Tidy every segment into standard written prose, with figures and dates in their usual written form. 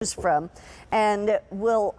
from, and we'll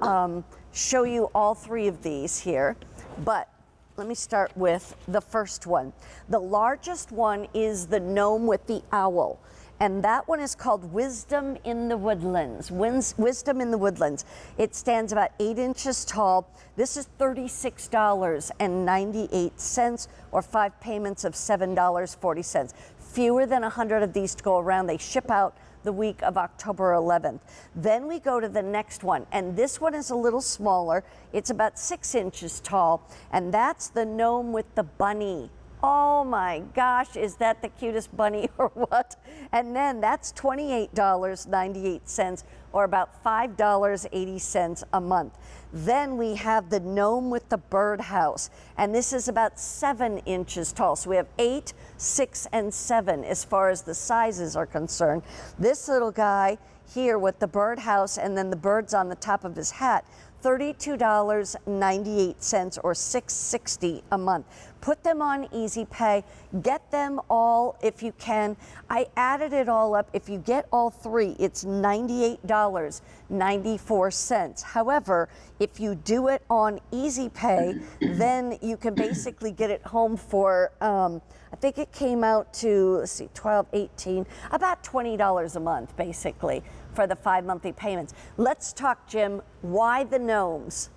show you all three of these here. But let me start with the first one. The largest one is the gnome with the owl, and that one is called Wisdom in the Woodlands. Wisdom in the Woodlands. It stands about 8 inches tall. This is $36.98, or 5 payments of $7.40. Fewer than 100 of these to go around. They ship out the week of October 11th. Then we go to the next one, and this one is a little smaller. It's about 6 inches tall, and that's the gnome with the bunny. Oh my gosh, is that the cutest bunny or what? And then that's $28.98, or about $5.80 a month. Then we have the gnome with the birdhouse, and this is about 7 inches tall. So we have 8, 6, and 7 as far as the sizes are concerned. This little guy here with the birdhouse and then the birds on the top of his hat, $32.98, or $6.60 a month. Put them on Easy Pay. Get them all if you can. I added it all up. If you get all three, it's $98.94. However, if you do it on Easy Pay, then you can basically get it home for, I think it came out to, let's see, 12, 18, about $20 a month, basically, for the 5 monthly payments. Let's talk, Jim, why the gnomes?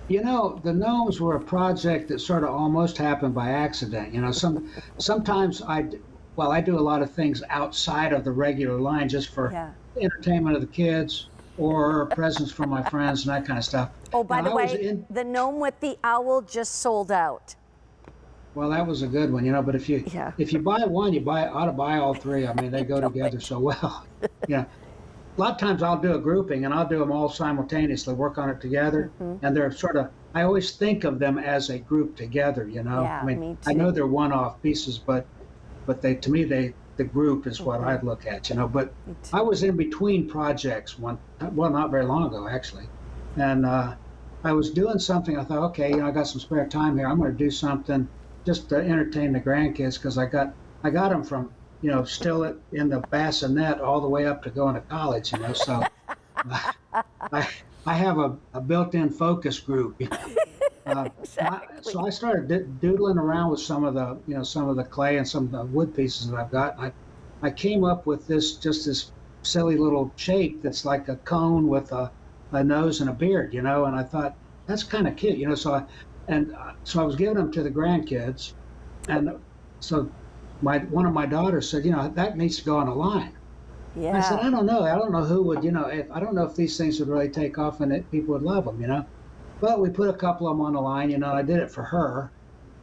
You know, the gnomes were a project that sort of almost happened by accident. You know, sometimes I do a lot of things outside of the regular line just for entertainment of the kids or presents for my friends and that kind of stuff. Oh, by the way, the gnome with the owl just sold out. Well, that was a good one, you know, but if you buy one, ought to buy all three. I mean, they go together so well. Yeah. A lot of times I'll do a grouping and I'll do them all simultaneously, work on it together. And they're sort of, I always think of them as a group together, you know. Yeah, I mean, me too. I know they're one-off pieces, but they, to me, the group is what I'd look at, you know. But I was in between projects not very long ago, actually. And I was doing something. I thought, okay, you know, I got some spare time here. I'm going to do something just to entertain the grandkids, because I got them from, you know, still in the bassinet all the way up to going to college, you know. So I have a built-in focus group. Exactly. So I started doodling around with some of the clay and some of the wood pieces that I've got. I came up with this silly little shape that's like a cone with a nose and a beard, you know. And I thought that's kind of cute, you know. So I was giving them to the grandkids, and so one of my daughters said, you know, that needs to go on a line. Yeah. I said, I don't know who would, you know, I don't know if these things would really take off and people would love them, you know. But we put a couple of them on the line, you know. I did it for her,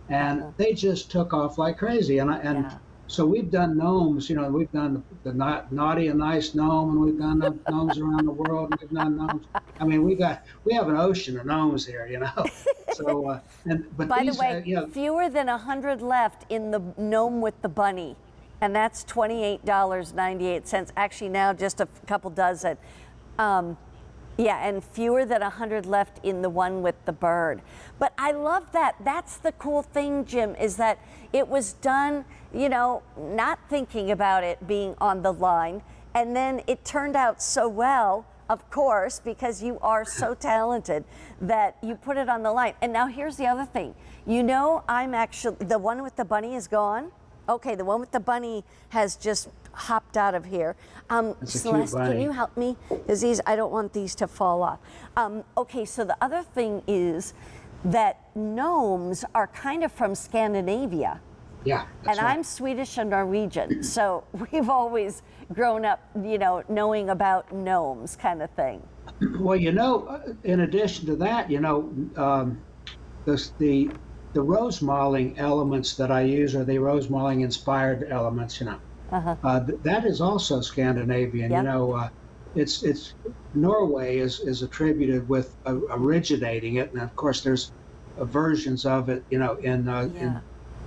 and they just took off like crazy. So we've done gnomes, you know. We've done the naughty and nice gnome, and we've done the gnomes around the world, and we've done gnomes. I mean, we have an ocean of gnomes here, you know. So, but by these, the way, you know, fewer than 100 left in the gnome with the bunny, and that's $28.98. Actually, now just a couple dozen. And fewer than 100 left in the one with the bird. But I love that. That's the cool thing, Jim, is that it was done, you know, not thinking about it being on the line. And then it turned out so well, of course, because you are so talented, that you put it on the line. And now here's the other thing. You know, the one with the bunny is gone. Okay, the one with the bunny has just hopped out of here. Celeste, can you help me? Because I don't want these to fall off. Okay, so the other thing is that gnomes are kind of from Scandinavia. Yeah, and right. I'm Swedish and Norwegian, so we've always grown up, you know, knowing about gnomes, kind of thing. Well, you know, in addition to that, you know, the rose modeling elements that I use are the rose modeling inspired elements, you know. That is also Scandinavian. Yep. You know, it's Norway is attributed with originating it, and of course there's versions of it, you know, in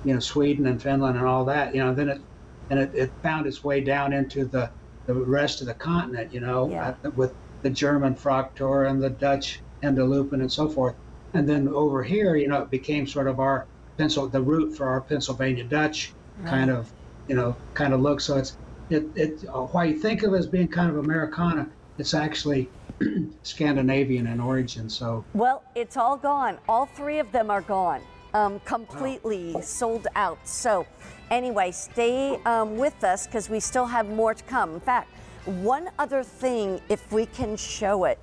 you know, Sweden and Finland and all that, you know. Then it found its way down into the rest of the continent, you know, with the German Fraktur and the Dutch Endeloopen and so forth. And then over here, you know, it became sort of the root for our Pennsylvania Dutch kind of look. So why you think of it as being kind of Americana, it's actually Scandinavian in origin. So Well, it's all gone. All three of them are gone, completely sold out. So anyway, stay with us because we still have more to come. In fact, one other thing, if we can show it,